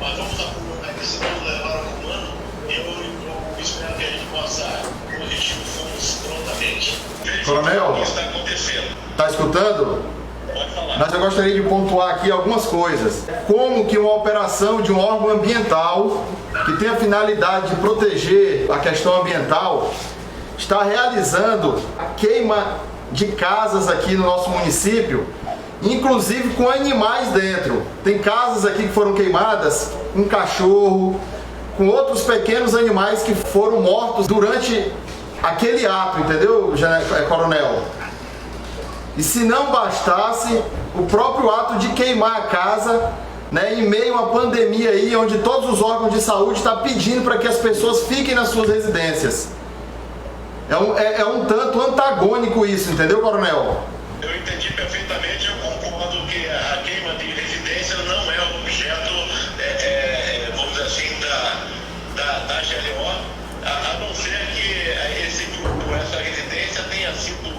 Mas vamos acumular isso, vamos levar um ano e eu espero que a gente possa corrigir o fundo prontamente. Coronel, O que está acontecendo? Está escutando? Pode falar. Mas eu gostaria de pontuar aqui algumas coisas. Como que uma operação de um órgão ambiental, que tem a finalidade de proteger a questão ambiental, está realizando a queima de casas aqui no nosso município, inclusive com animais dentro. Tem casas aqui que foram queimadas com cachorro, com outros pequenos animais que foram mortos durante aquele ato, entendeu, Coronel? E se não bastasse o próprio ato de queimar a casa, né, em meio a uma pandemia aí, onde todos os órgãos de saúde estão pedindo para que as pessoas fiquem nas suas residências. É um tanto antagônico isso, entendeu, Coronel? Eu entendi perfeitamente, eu concordo que a queima de residência não é o objeto, vamos dizer assim, da GLO, a não ser que esse grupo, essa residência tenha sido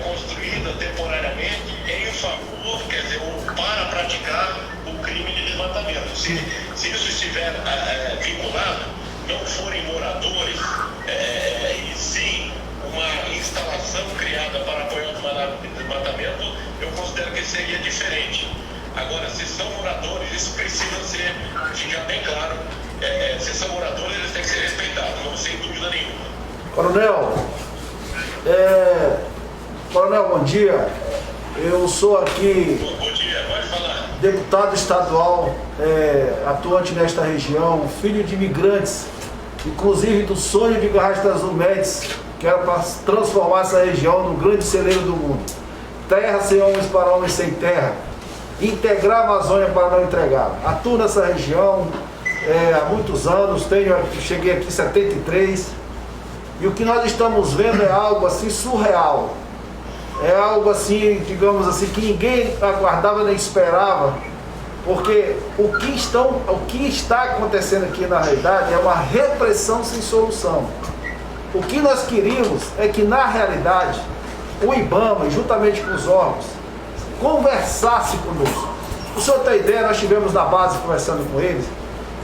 construída temporariamente em favor, quer dizer, para praticar o crime de desmatamento. Se isso estiver vinculado, não forem moradores, e sim uma instalação criada para apoiar o desmatamento, eu considero que seria diferente. Agora, se são moradores, isso precisa ficar bem claro. Se são moradores, eles têm que ser respeitados, não sem dúvida nenhuma. Coronel, bom dia. Eu sou aqui Bom dia, pode falar. deputado estadual, atuante nesta região, filho de imigrantes, inclusive do sonho de Garraste Azul Médici, que era para transformar essa região no grande celeiro do mundo. Terra sem homens para homens sem terra. Integrar a Amazônia para não entregar. Atuo nessa região há muitos anos, cheguei aqui em 73, e o que nós estamos vendo é algo assim surreal. É algo assim, digamos assim, que ninguém aguardava nem esperava, porque o que está acontecendo aqui na realidade é uma repressão sem solução. O que nós queríamos é que na realidade o IBAMA, juntamente com os órgãos, conversasse conosco. O senhor tem ideia, nós estivemos na base conversando com eles,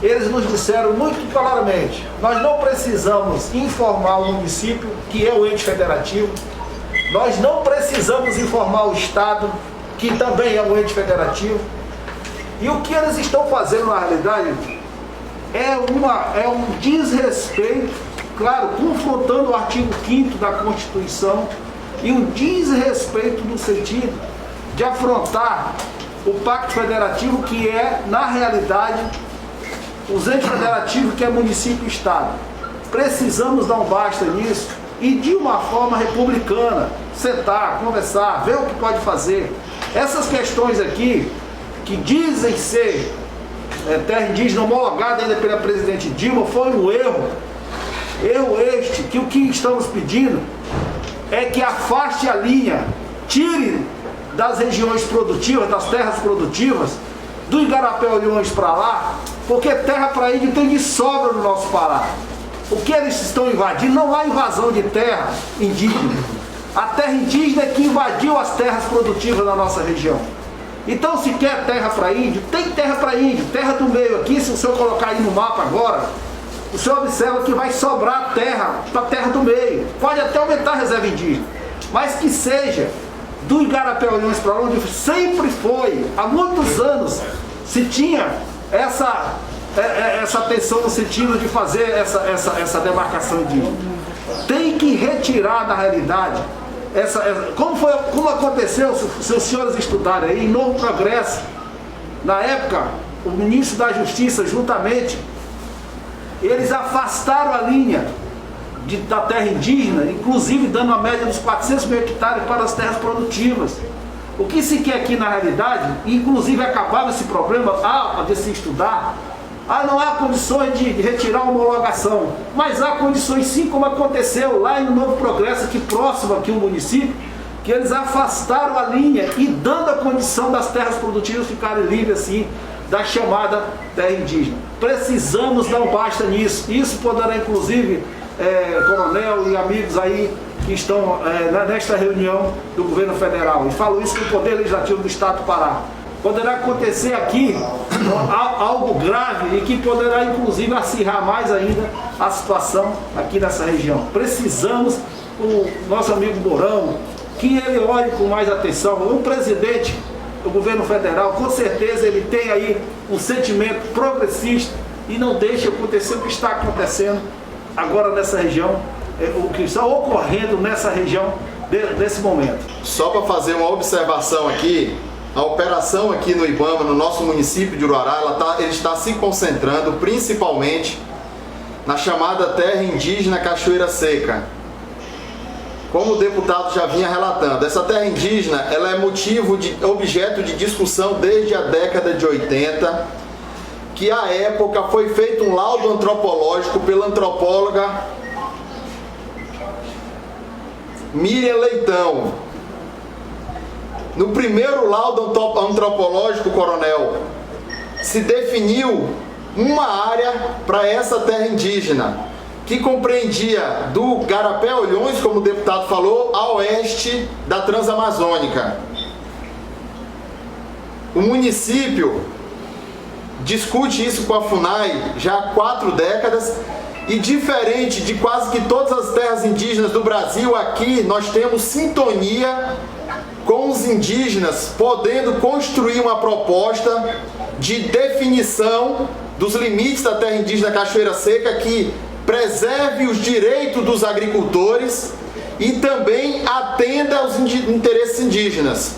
eles nos disseram muito claramente: nós não precisamos informar o município, que é o ente federativo, nós não precisamos informar o Estado, que também é um ente federativo. E o que eles estão fazendo na realidade é um desrespeito, claro, confrontando o artigo 5º da Constituição, e um desrespeito no sentido de afrontar o Pacto Federativo, que é, na realidade, os entes federativos, que é município e Estado. Precisamos dar um basta nisso e, de uma forma republicana, sentar, conversar, ver o que pode fazer. Essas questões aqui, que dizem ser terra indígena homologada ainda pela presidente Dilma, foi um erro. Erro este, que o que estamos pedindo é que afaste a linha, tire das regiões produtivas, das terras produtivas, do Igarapé-Olhões para lá, porque terra para índio tem de sobra no nosso Pará. O que eles estão invadindo, não há invasão de terra indígena. A terra indígena é que invadiu as terras produtivas da nossa região. Então, se quer terra para índio, tem terra para índio, terra do meio aqui. Se o senhor colocar aí no mapa agora, o senhor observa que vai sobrar terra para a terra do meio. Pode até aumentar a reserva indígena, mas que seja do Igarapé-Olhões para onde sempre foi, há muitos anos, se tinha essa atenção no sentido de fazer essa demarcação indígena. Tem que retirar da realidade como aconteceu, se os senhores estudarem aí, em Novo Progresso, na época, o ministro da Justiça, juntamente, eles afastaram a linha da terra indígena, inclusive dando a média dos 400 mil hectares para as terras produtivas. O que se quer aqui na realidade, inclusive acabava esse problema, de se estudar, não há condições de retirar a homologação, mas há condições sim, como aconteceu lá em Novo Progresso, aqui próximo aqui o município, que eles afastaram a linha e dando a condição das terras produtivas ficarem livres assim da chamada terra indígena. Precisamos dar um basta nisso. Isso poderá inclusive, coronel e amigos aí que estão nesta reunião do governo federal, e falo isso com o Poder Legislativo do Estado do Pará. poderá acontecer aqui algo grave e que poderá inclusive acirrar mais ainda a situação aqui nessa região. Precisamos, o nosso amigo Mourão, que ele olhe com mais atenção. O presidente do governo federal, com certeza ele tem aí um sentimento progressista e não deixe acontecer o que está acontecendo agora nessa região, o que está ocorrendo nessa região nesse momento. Só para fazer uma observação aqui, a operação aqui no IBAMA, no nosso município de Uruará, ele está se concentrando principalmente na chamada terra indígena Cachoeira Seca. Como o deputado já vinha relatando, essa terra indígena ela é objeto de discussão desde a década de 80, que à época foi feito um laudo antropológico pela antropóloga Miriam Leitão. No primeiro laudo antropológico, coronel, se definiu uma área para essa terra indígena, que compreendia do Garapé-Olhões, como o deputado falou, a oeste da Transamazônica. O município discute isso com a FUNAI já há 4 décadas e, diferente de quase que todas as terras indígenas do Brasil, aqui nós temos sintonia com os indígenas, podendo construir uma proposta de definição dos limites da terra indígena Cachoeira Seca que preserve os direitos dos agricultores e também atenda aos interesses indígenas.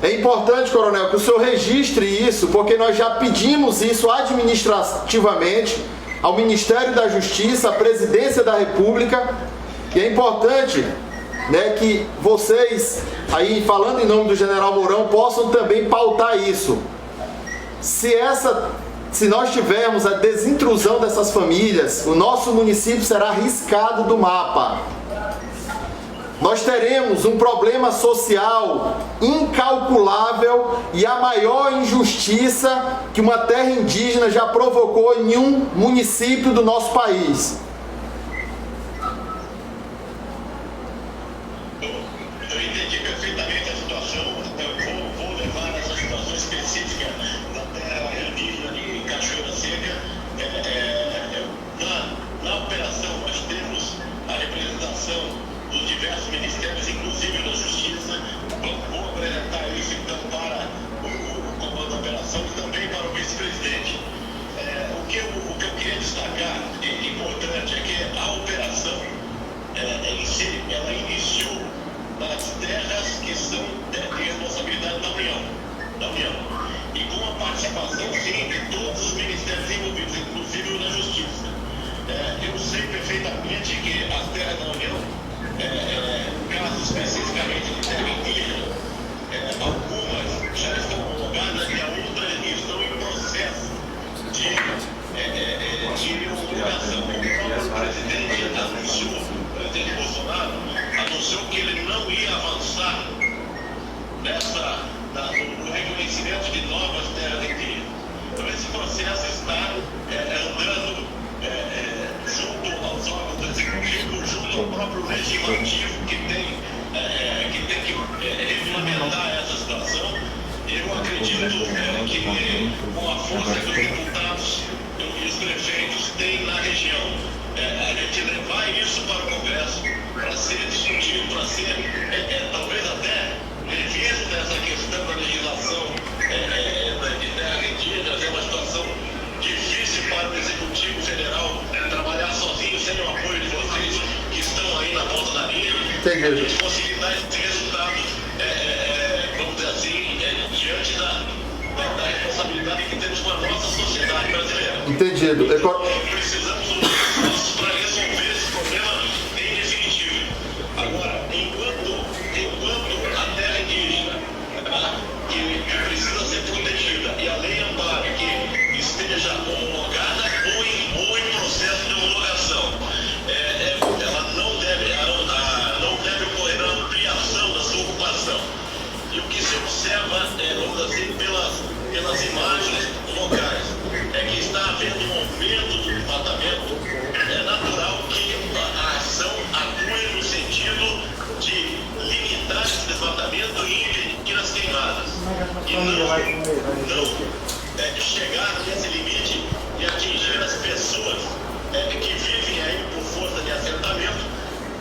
É importante, coronel, que o senhor registre isso, porque nós já pedimos isso administrativamente ao Ministério da Justiça, à Presidência da República, e é importante, né, que vocês, aí falando em nome do General Mourão, possam também pautar isso. Se nós tivermos a desintrusão dessas famílias, o nosso município será riscado do mapa. Nós teremos um problema social incalculável e a maior injustiça que uma terra indígena já provocou em um município do nosso país. Eu entendi perfeitamente a situação. Eu vou levar essa situação específica da terra indígena de Cachoeira Seca. Na operação nós temos a representação dos diversos ministérios, inclusive da Justiça. Vou apresentar isso então para o comando da operação e também para o vice-presidente. O que eu queria destacar, importante, é que a operação em si, ela iniciou nas terras que são de responsabilidade da União. E com a participação, sim, de todos os ministérios envolvidos, inclusive o da Justiça. Eu sei perfeitamente que as terras da União, casos especificamente de terra indígena, algumas já estão homologadas e outras estão em processo de homologação. O próprio presidente anunciou, o presidente Bolsonaro anunciou que ele não ia avançar no reconhecimento de novas terras indígenas. Então esse processo está andando junto aos órgãos do executivo, junto ao próprio legislativo que tem que regulamentar essa situação. Eu acredito que com a força que os deputados e os prefeitos têm na região, a gente levar isso para o Congresso para ser discutido, para ser talvez até revisto essa questão da legislação de terras indígenas. É uma situação difícil para o Executivo Federal trabalhar sozinho, sem o apoio de vocês que estão aí na ponta da linha. Entendi. A gente conseguir dar esse resultado, vamos dizer assim, diante da responsabilidade que temos com a nossa sociedade brasileira. Entendido. Precisamos unir esforços para resolver esse problema em definitivo. Agora, enquanto a terra indígena, que precisa ser protegida, e a lei ampara que esteja homologada ou em processo de homologação, ela não deve ocorrer a ampliação da sua ocupação. E o que se observa, vamos dizer assim, pelas imagens locais, é que está havendo um aumento do desmatamento. É natural que a ação atue no sentido de limitar esse desmatamento e impedir as queimadas. chegar nesse limite e atingir as pessoas que vivem aí por força de assentamento,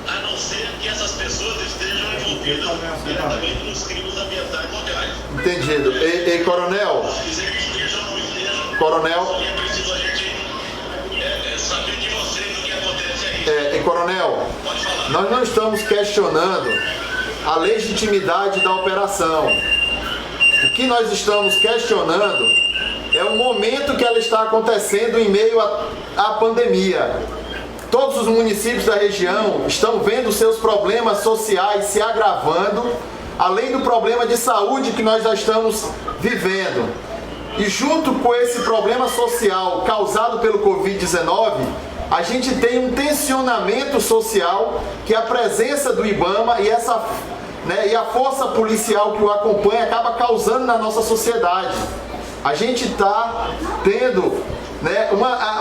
a não ser que essas pessoas estejam envolvidas diretamente nos crimes ambientais locais. Entendido. E coronel? Dizer que estejam ou não estejam, Coronel? é preciso a gente saber de vocês o que acontece aí. Coronel, Pode falar. nós não estamos questionando a legitimidade da operação. O que nós estamos questionando é o momento que ela está acontecendo em meio à pandemia. Todos os municípios da região estão vendo seus problemas sociais se agravando, além do problema de saúde que nós já estamos vivendo. E junto com esse problema social causado pelo Covid-19, a gente tem um tensionamento social que a presença do IBAMA e a força policial que o acompanha acaba causando na nossa sociedade. A gente está tendo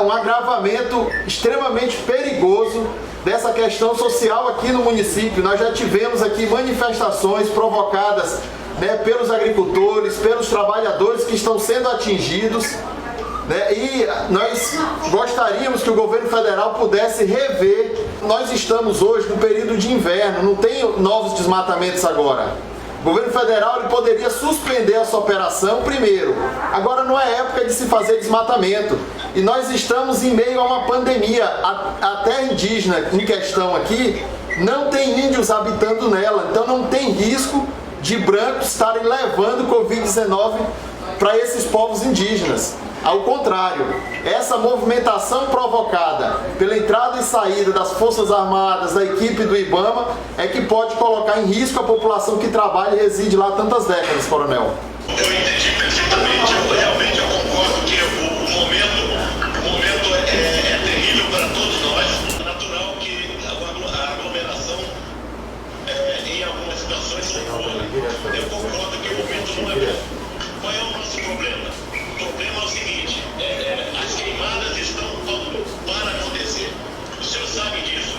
um agravamento extremamente perigoso dessa questão social aqui no município. Nós já tivemos aqui manifestações provocadas pelos agricultores, pelos trabalhadores que estão sendo atingidos. E nós gostaríamos que o governo federal pudesse rever. Nós estamos hoje no período de inverno, não tem novos desmatamentos agora. O governo federal ele poderia suspender essa operação primeiro. Agora não é época de se fazer desmatamento. E nós estamos em meio a uma pandemia. A terra indígena em questão aqui não tem índios habitando nela. Então não tem risco de brancos estarem levando Covid-19 para esses povos indígenas. Ao contrário, essa movimentação provocada pela entrada e saída das Forças Armadas, da equipe do IBAMA, é que pode colocar em risco a população que trabalha e reside lá há tantas décadas, coronel. Eu entendi perfeitamente, realmente eu concordo que o momento é terrível para todos nós. É natural que a aglomeração em algumas situações ocorra. Eu concordo que o momento não é bom. Qual é o nosso problema? O problema é o seguinte, as queimadas estão para acontecer. O senhor sabe disso.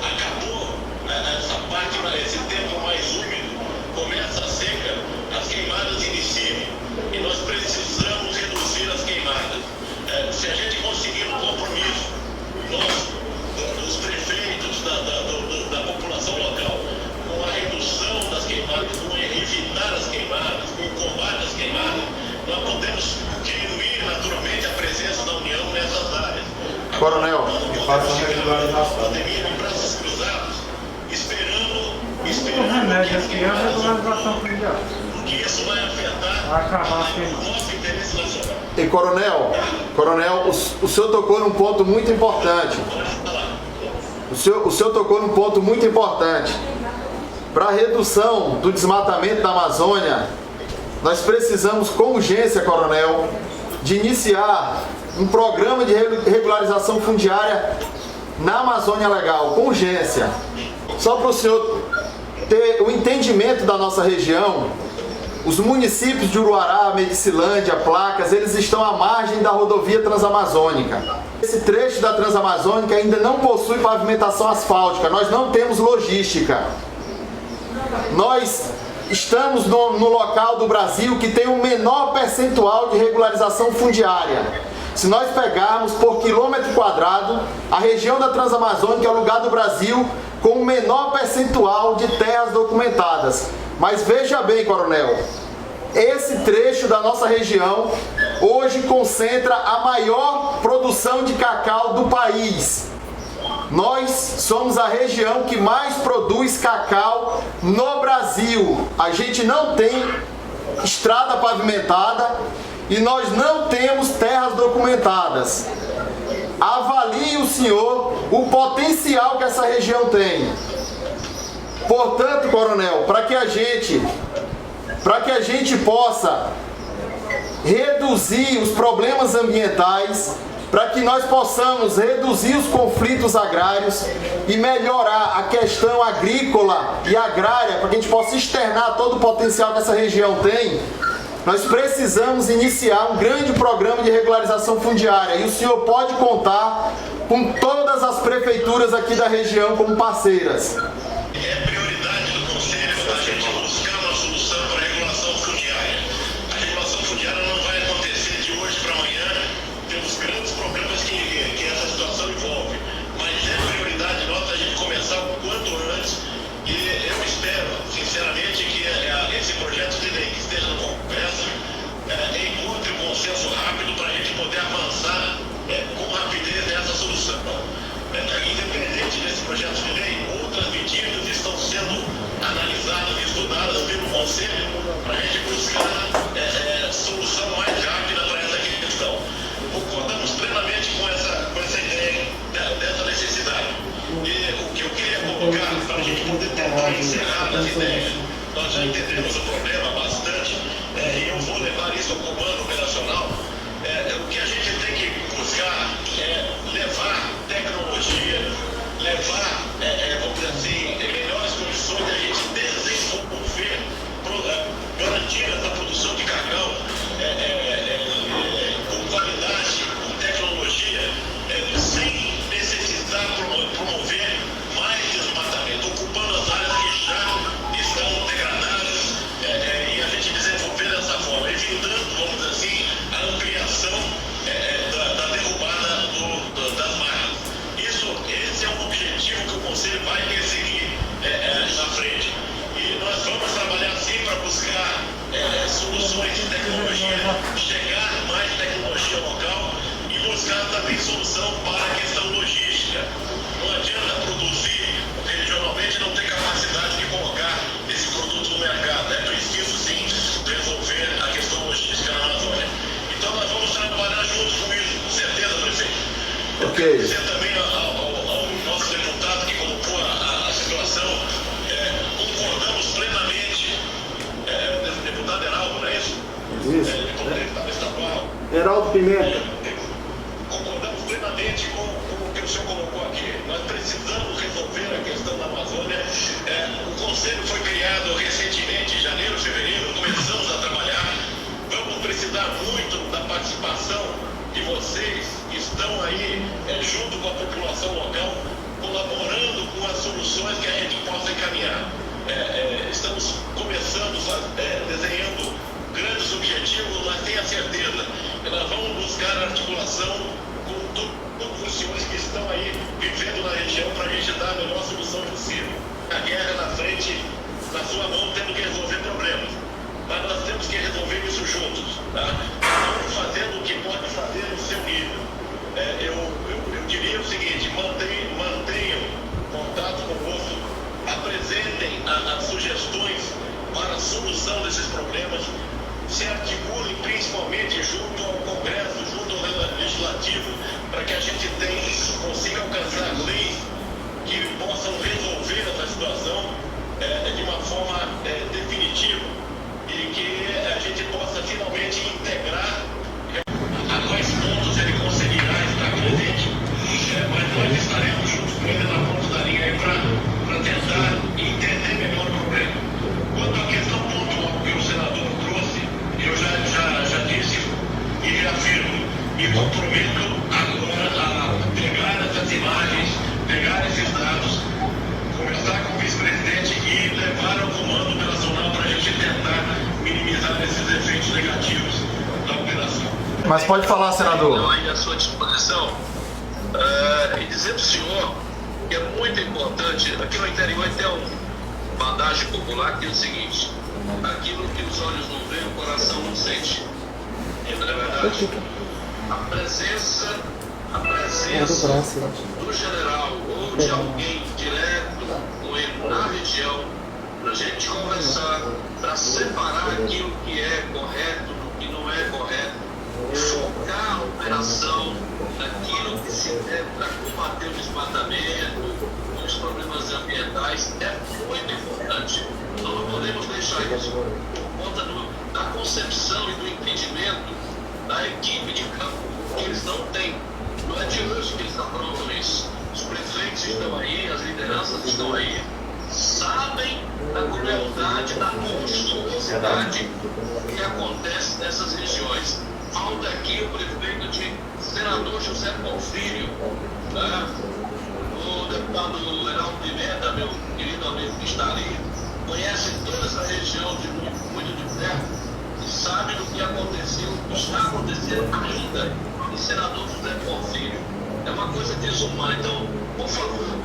Acabou essa parte, esse tempo mais úmido, começa a seca, as queimadas iniciam. E nós precisamos reduzir as queimadas. Se a gente conseguir um compromisso, nós, os prefeitos da população local, com a redução das queimadas, com evitar as queimadas, com o combate às queimadas, nós podemos diminuir naturalmente a presença da União nessas áreas. Coronel, faça a regularização. Pandemia de braços cruzados, esperando remédio aqui é a regularização fundiária. porque isso vai afetar Acabar o nosso interesse nacional. E coronel, o senhor tocou num ponto muito importante. O senhor tocou num ponto muito importante. Para a redução do desmatamento da Amazônia, nós precisamos com urgência, coronel, de iniciar um programa de regularização fundiária na Amazônia Legal, com urgência. Só para o senhor ter o entendimento da nossa região, os municípios de Uruará, Medicilândia, Placas, eles estão à margem da rodovia Transamazônica. Esse trecho da Transamazônica ainda não possui pavimentação asfáltica, nós não temos logística. Nós estamos no local do Brasil que tem o menor percentual de regularização fundiária. Se nós pegarmos por quilômetro quadrado, a região da Transamazônica é o lugar do Brasil com o menor percentual de terras documentadas. Mas veja bem, coronel, esse trecho da nossa região hoje concentra a maior produção de cacau do país. Nós somos a região que mais produz cacau no Brasil. A gente não tem estrada pavimentada e nós não temos terras documentadas. Avalie o senhor o potencial que essa região tem. Portanto, coronel, para que a gente possa reduzir os problemas ambientais, para que nós possamos reduzir os conflitos agrários e melhorar a questão agrícola e agrária, para que a gente possa externar todo o potencial que essa região tem, nós precisamos iniciar um grande programa de regularização fundiária. E o senhor pode contar com todas as prefeituras aqui da região como parceiras. É prioridade do Conselho a gente buscar uma solução para a regulação soluções de tecnologia, chegar mais tecnologia local e buscar também solução para a questão logística. Não adianta produzir, porque regionalmente não tem capacidade de colocar esse produto no mercado. É preciso sim resolver a questão logística na Amazônia. Então nós vamos trabalhar juntos com isso, com certeza, prefeito. Ok. Agradecer também ao nosso deputado que colocou a situação. Concordamos plenamente, deputado Heraldo, não é isso? Isso. Deputado estadual. Heraldo Pimenta. Concordamos plenamente com o que o senhor colocou aqui. Nós precisamos resolver a questão da Amazônia. O conselho foi criado recentemente, em janeiro, fevereiro, começamos a trabalhar. Vamos precisar muito da participação de vocês que estão aí junto com a população local, colaborando com as soluções que a gente possa encaminhar. Estamos começando, desenhando grandes objetivos, mas tenha certeza que nós vamos buscar articulação com todos os senhores que estão aí vivendo na região para a gente dar a melhor solução possível. A guerra na frente, na sua mão, tendo que resolver problemas. Mas nós temos que resolver isso juntos. Tá? Vamos fazendo o que pode fazer no seu nível. Eu diria o seguinte, mantenham contato conosco, apresentem as sugestões para a solução desses problemas, se articulem principalmente junto ao Congresso, junto ao Legislativo, para que a gente consiga alcançar leis que possam resolver essa situação de uma forma definitiva e que a gente possa finalmente integrar a quais pontos ele conseguirá estar presente, mas nós estaremos juntos com ele na ponta da linha para tentar entender melhor o problema. Quanto à questão pontual que o senador trouxe, eu já disse e reafirmo, me comprometo agora a pegar essas imagens, pegar esses dados, conversar com o vice-presidente e levar ao comando operacional para a gente tentar minimizar esses efeitos negativos da operação. Mas pode falar, senador. Então, aí à sua disposição, e dizer para o senhor que é muito importante, aqui no interior tem uma adagem popular que é o seguinte: aquilo que os olhos não veem, o coração não sente. E não é verdade? A presença do general ou de alguém direto com ele na região, para a gente conversar, para separar aquilo que é correto do que não é correto, focar a operação naquilo que se deve para combater o desmatamento, os problemas ambientais, é muito importante. Nós não podemos deixar isso por conta da concepção e do entendimento da equipe de campo que eles não têm. Não é de hoje que eles aprontam isso. Os prefeitos estão aí, as lideranças estão aí, sabem da crueldade, da monstruosidade que acontece nessas regiões. Falta aqui o prefeito de Senador José Porfírio, né? O deputado Heraldo Pimenta, meu querido amigo que está ali, conhece toda essa região muito de perto e sabe do que aconteceu, está acontecendo ainda em Senador José Porfírio. É uma coisa desumana. Então, por favor,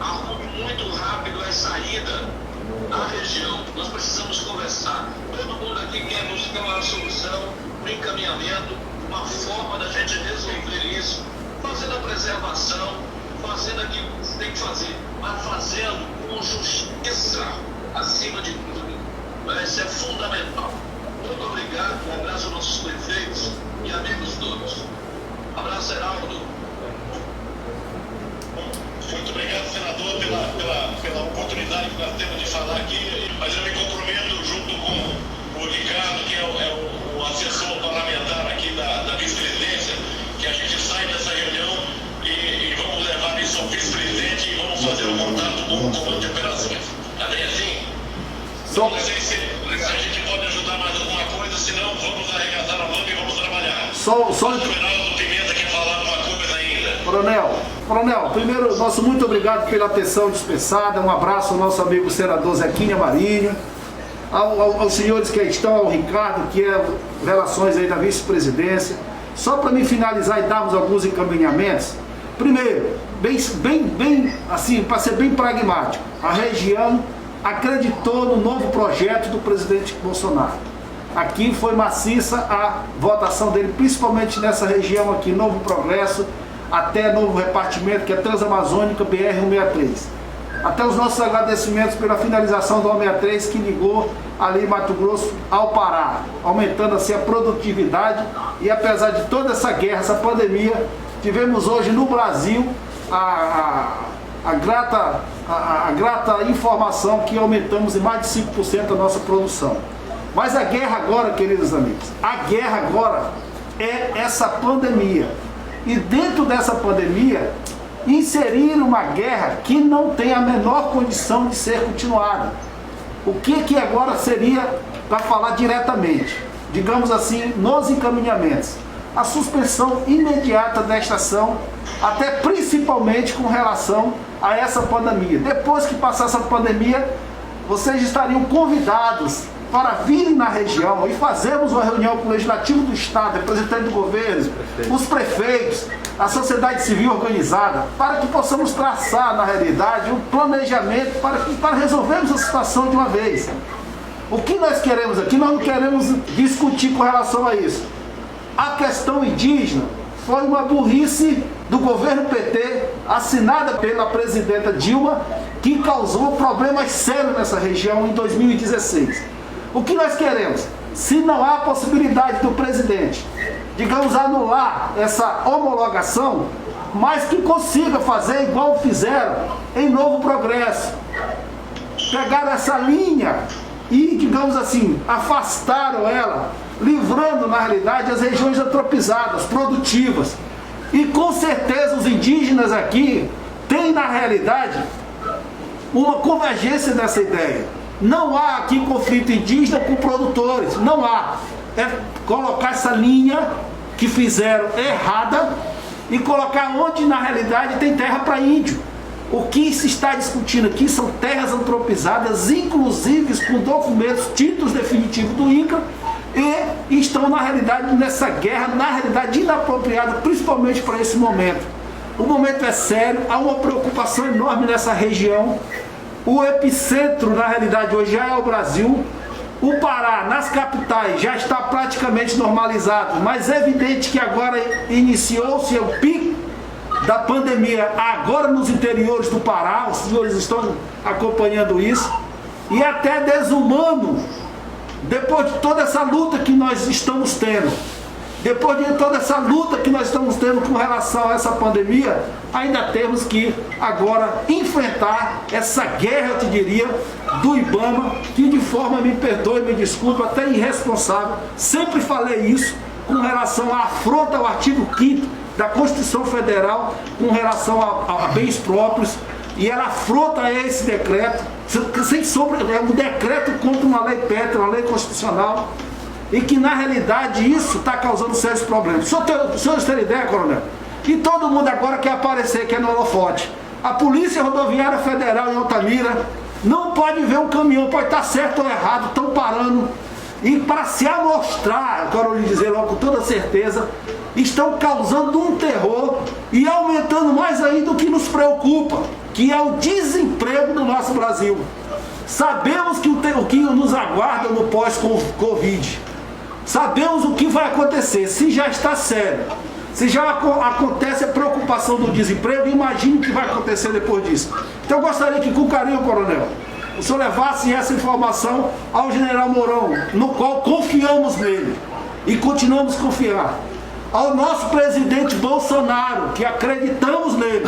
arrume muito rápido a saída à região. Nós precisamos conversar. Todo mundo aqui quer buscar uma solução, um encaminhamento, uma forma da gente resolver isso, fazendo a preservação, fazendo aquilo que se tem que fazer, mas fazendo com justiça acima de tudo. Isso é fundamental. Muito obrigado, um abraço aos nossos prefeitos e amigos todos. Abraço, Heraldo. Muito obrigado, senador, pela oportunidade que nós temos de falar aqui, mas eu me comprometo junto com o Ricardo, que é o assessor parlamentar aqui da vice-presidência, que a gente sai dessa reunião e vamos levar isso ao vice-presidente e vamos fazer um contato com o comando de operações. Tá bem assim? Não sei se a gente pode ajudar mais alguma coisa, senão vamos arregaçar a mão e vamos trabalhar. Só o Heraldo Pimenta quer falar alguma coisa ainda. Coronel, primeiro, nosso muito obrigado pela atenção dispensada. Um abraço ao nosso amigo senador Zequinha Marinho, aos senhores que aí estão, ao Ricardo, que é relações aí da vice-presidência. Só para me finalizar e darmos alguns encaminhamentos. Primeiro, bem assim, para ser bem pragmático, a região acreditou no novo projeto do presidente Bolsonaro. Aqui foi maciça a votação dele, principalmente nessa região aqui, Novo Progresso, até Novo Repartimento, que é Transamazônica, BR-163. Até os nossos agradecimentos pela finalização do 163, que ligou ali Mato Grosso ao Pará, aumentando assim a produtividade. E apesar de toda essa guerra, essa pandemia, tivemos hoje no Brasil a grata informação que aumentamos em mais de 5% a nossa produção. Mas a guerra agora, queridos amigos, a guerra agora é essa pandemia. E dentro dessa pandemia, inserir uma guerra que não tem a menor condição de ser continuada. O que agora seria, para falar diretamente, digamos assim, nos encaminhamentos? A suspensão imediata desta ação, até principalmente com relação a essa pandemia. Depois que passar essa pandemia, vocês estariam convidados para virem na região e fazermos uma reunião com o Legislativo do Estado, representante do governo, os prefeitos, a sociedade civil organizada, para que possamos traçar, na realidade, um planejamento para resolvermos a situação de uma vez. O que nós queremos aqui? Nós não queremos discutir com relação a isso. A questão indígena foi uma burrice do governo PT, assinada pela presidenta Dilma, que causou problemas sérios nessa região em 2016. O que nós queremos? Se não há possibilidade do presidente, digamos, anular essa homologação, mas que consiga fazer igual fizeram em Novo Progresso. Pegaram essa linha e, digamos assim, afastaram ela, livrando, na realidade, as regiões antropizadas, produtivas. E com certeza os indígenas aqui têm, na realidade, uma convergência dessa ideia. Não há aqui conflito indígena com produtores, não há. É colocar essa linha que fizeram errada e colocar onde na realidade tem terra para índio. O que se está discutindo aqui são terras antropizadas, inclusive com documentos, títulos definitivos do INCRA, e estão na realidade nessa guerra, na realidade inapropriada, principalmente para esse momento. O momento é sério, há uma preocupação enorme nessa região. O epicentro, na realidade, hoje já é o Brasil. O Pará, nas capitais, já está praticamente normalizado, mas é evidente que agora iniciou-se o pico da pandemia, agora nos interiores do Pará. Os senhores estão acompanhando isso. E até desumano, depois de toda essa luta que nós estamos tendo, depois de toda essa luta que nós estamos tendo com relação a essa pandemia, ainda temos que agora enfrentar essa guerra, eu te diria, do IBAMA, que de forma, me perdoe, me desculpe, até irresponsável, sempre falei isso, com relação à afronta ao artigo 5º da Constituição Federal, com relação a bens próprios, e ela afronta esse decreto, sem sombra, é um decreto contra uma lei pétrea, uma lei constitucional, e que na realidade isso está causando sérios problemas. O senhor tem ideia, coronel? E todo mundo agora quer aparecer, quer no holofote. A Polícia Rodoviária Federal em Altamira não pode ver um caminhão, pode estar certo ou errado, estão parando. E para se amostrar, eu quero lhe dizer logo com toda certeza, estão causando um terror e aumentando mais ainda o que nos preocupa, que é o desemprego do nosso Brasil. Sabemos que o que nos aguarda no pós-Covid. Sabemos o que vai acontecer, se já está sério. Se já acontece a preocupação do desemprego, imagine o que vai acontecer depois disso. Então eu gostaria que, com carinho, coronel, o senhor levasse essa informação ao general Mourão, no qual confiamos nele e continuamos a confiar. Ao nosso presidente Bolsonaro, que acreditamos nele,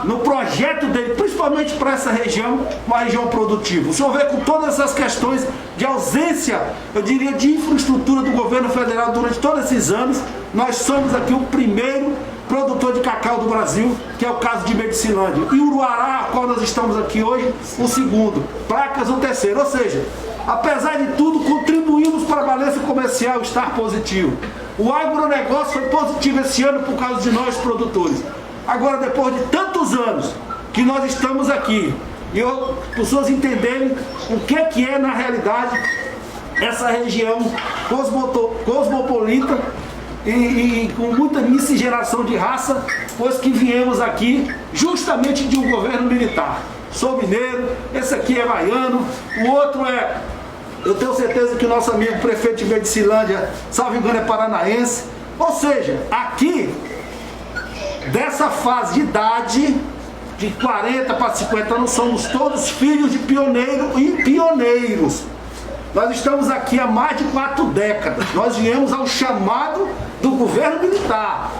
no projeto dele, principalmente para essa região, uma região produtiva. O senhor vê com todas essas questões de ausência, eu diria, de infraestrutura do governo federal durante todos esses anos, nós somos aqui o primeiro produtor de cacau do Brasil, que é o caso de Medicilândia. E Uruará, a qual nós estamos aqui hoje, o segundo. Placas, o terceiro. Ou seja, apesar de tudo, contribuímos para a balança comercial estar positivo. O agronegócio foi positivo esse ano por causa de nós, produtores. Agora, depois de tantos anos que nós estamos aqui, e as pessoas entenderem o que é na realidade essa região cosmopolita e com muita miscigenação de raça, pois que viemos aqui justamente de um governo militar. Sou mineiro, esse aqui é baiano, o outro é Eu tenho certeza que o nosso amigo prefeito de Medicilândia, salvo engano, é paranaense. Ou seja, aqui, dessa fase de idade, de 40 para 50 anos, somos todos filhos de pioneiro e pioneiros. Nós estamos aqui há mais de 4 décadas. Nós viemos ao chamado do governo militar,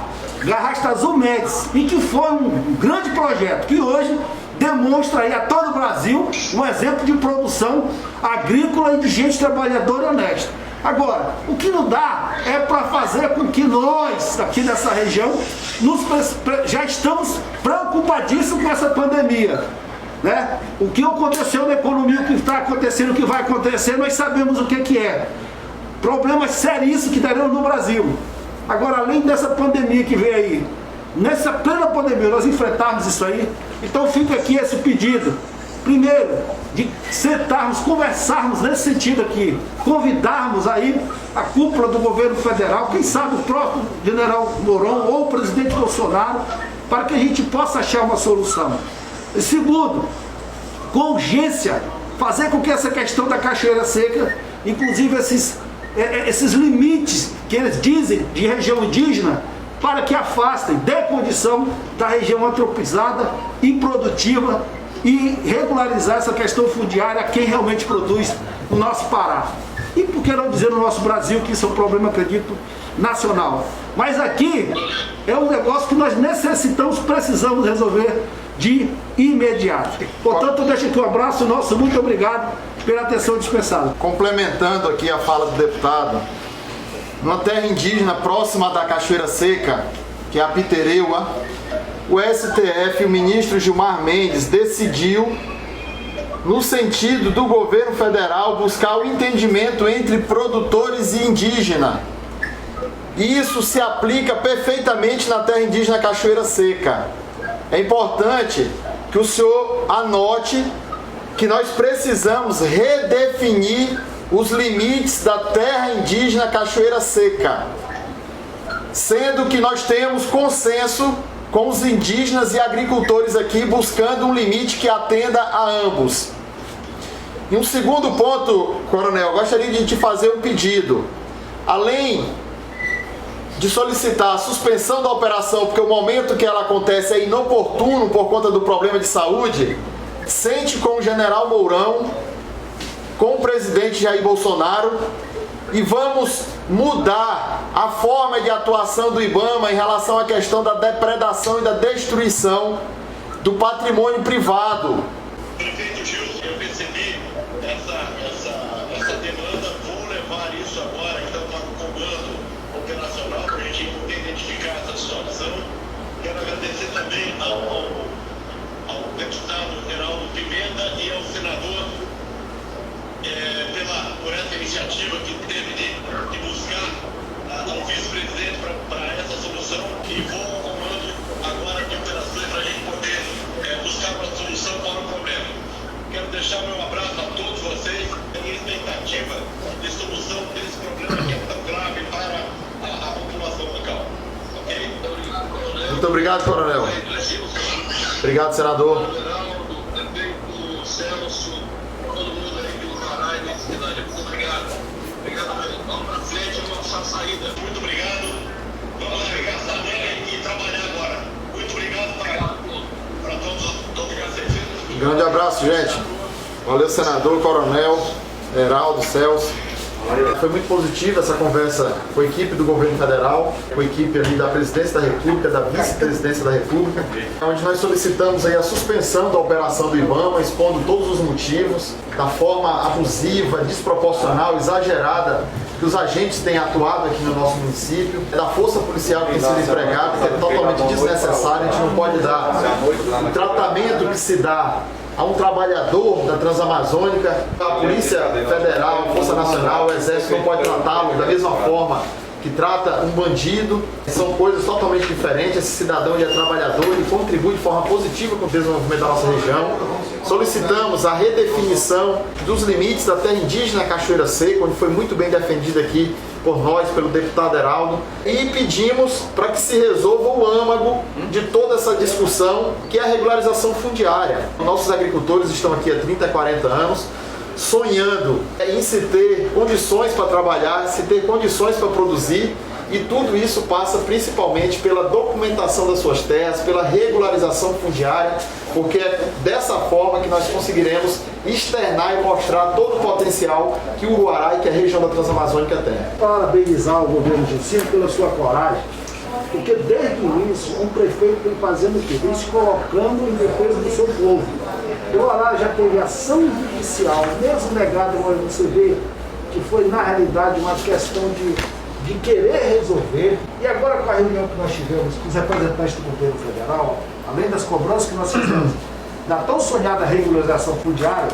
Garrasta Azul Médici, e que foi um grande projeto que hoje demonstra aí a todo o Brasil um exemplo de produção agrícola e de gente trabalhadora e honesta. Agora, o que não dá é para fazer com que nós, aqui nessa região, já estamos preocupadíssimos com essa pandemia. Né? O que aconteceu na economia, o que está acontecendo, o que vai acontecer, nós sabemos o que é. Problemas seríssimos que darão no Brasil. Agora, além dessa pandemia que veio aí, nessa plena pandemia, nós enfrentarmos isso aí, então fica aqui esse pedido. Primeiro, de sentarmos, conversarmos nesse sentido aqui, convidarmos aí a cúpula do governo federal, quem sabe o próprio general Mourão ou o presidente Bolsonaro, para que a gente possa achar uma solução. E segundo, com urgência, fazer com que essa questão da Cachoeira Seca, inclusive esses limites que eles dizem de região indígena, para que afastem, dê condição da região antropizada, improdutiva, e regularizar essa questão fundiária a quem realmente produz no nosso Pará. E por que não dizer no nosso Brasil, que isso é um problema, acredito, nacional. Mas aqui é um negócio que nós necessitamos, precisamos resolver de imediato. Portanto, eu deixo aqui um abraço nosso, muito obrigado pela atenção dispensada. Complementando aqui a fala do deputado, numa terra indígena próxima da Cachoeira Seca, que é a Pitereua, o STF, o ministro Gilmar Mendes, decidiu, no sentido do governo federal, buscar o entendimento entre produtores e indígenas. E isso se aplica perfeitamente na terra indígena Cachoeira Seca. É importante que o senhor anote que nós precisamos redefinir os limites da terra indígena Cachoeira Seca, sendo que nós temos consenso com os indígenas e agricultores aqui, buscando um limite que atenda a ambos. E um segundo ponto, coronel, eu gostaria de te fazer um pedido. Além de solicitar a suspensão da operação, porque o momento que ela acontece é inoportuno por conta do problema de saúde, sente com o general Mourão, com o presidente Jair Bolsonaro, e vamos mudar a forma de atuação do IBAMA em relação à questão da depredação e da destruição do patrimônio privado. Prefeito Gilson, eu percebi essa demanda, vou levar isso agora então para o comando operacional para a gente poder identificar essa situação. Quero agradecer também ao deputado Geraldo Pimenta e ao senador por essa iniciativa que teve de buscar um vice-presidente para essa solução, e vou ao comando agora de operações para a gente poder buscar uma solução para o problema. Quero deixar meu abraço a todos vocês em expectativa de solução desse problema que é tão grave para a população local. Ok? Muito obrigado, coronel. Obrigado, senador. Muito obrigado. Vamos pegar essa nega e trabalhar agora. Muito obrigado para todos vocês. Um grande abraço, gente. Valeu, senador, coronel, Heraldo, Celso. Foi muito positiva essa conversa com a equipe do governo federal, com a equipe ali da presidência da República, da vice-presidência da República, onde nós solicitamos aí a suspensão da operação do IBAMA, expondo todos os motivos, da forma abusiva, desproporcional, exagerada que os agentes têm atuado aqui no nosso município, da força policial que tem sido empregada, que é totalmente desnecessária. A gente não pode dar o tratamento que se dá a um trabalhador da Transamazônica. A Polícia Federal, a Força Nacional, o Exército não pode tratá-lo da mesma forma que trata um bandido. São coisas totalmente diferentes. Esse cidadão é trabalhador e contribui de forma positiva com o desenvolvimento da nossa região. Solicitamos a redefinição dos limites da terra indígena Cachoeira Seca, onde foi muito bem defendido aqui por nós, pelo deputado Heraldo, e pedimos para que se resolva o âmago de toda essa discussão, que é a regularização fundiária. Nossos agricultores estão aqui há 30, 40 anos, sonhando em se ter condições para trabalhar, se ter condições para produzir, e tudo isso passa principalmente pela documentação das suas terras, pela regularização fundiária, porque é dessa forma que nós conseguiremos externar e mostrar todo o potencial que o Uruará e que a região da Transamazônica tem. Parabenizar o governo Jacinto pela sua coragem, porque desde o início um prefeito vem fazendo o quê? Vem se colocando em defesa do seu povo. O Uruará já teve ação judicial, mesmo negado, você vê que foi na realidade uma questão de querer resolver. E agora com a reunião que nós tivemos com os representantes do governo federal, além das cobranças que nós fizemos da tão sonhada regularização fundiária,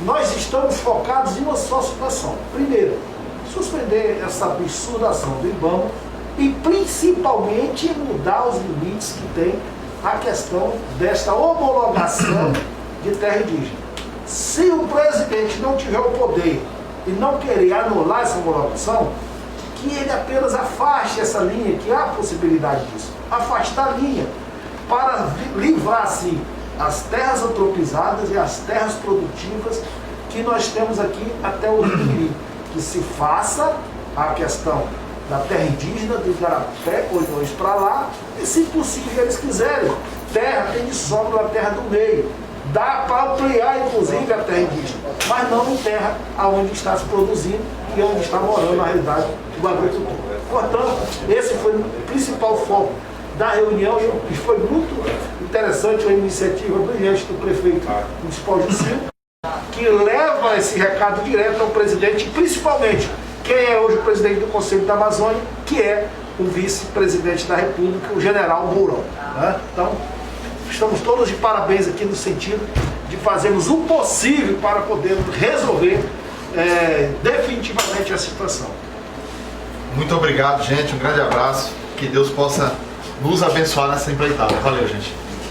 nós estamos focados em uma só situação. Primeiro, suspender essa absurda ação do IBAMA e principalmente mudar os limites que tem a questão desta homologação de terra indígena. Se o presidente não tiver o poder e não querer anular essa homologação, que ele apenas afaste essa linha, que há possibilidade disso, afastar a linha, para livrar, sim, as terras antropizadas e as terras produtivas que nós temos aqui até o Rio Mirim, que se faça a questão da terra indígena, do Igarapé, Olhões para lá, e se possível eles quiserem, terra tem de sobra na terra do meio, dá para ampliar inclusive a terra indígena, mas não em terra onde está se produzindo e onde está morando na realidade o agricultor. Portanto, esse foi o principal foco da reunião e foi muito interessante a iniciativa brilhante do prefeito municipal Jacinto, que leva esse recado direto ao presidente, principalmente quem é hoje o presidente do Conselho da Amazônia, que é o vice-presidente da República, o general Mourão. Né? Então, estamos todos de parabéns aqui no sentido de fazermos o possível para podermos resolver definitivamente a situação. Muito obrigado, gente. Um grande abraço. Que Deus possa nos abençoar nessa empreitada. Valeu, gente.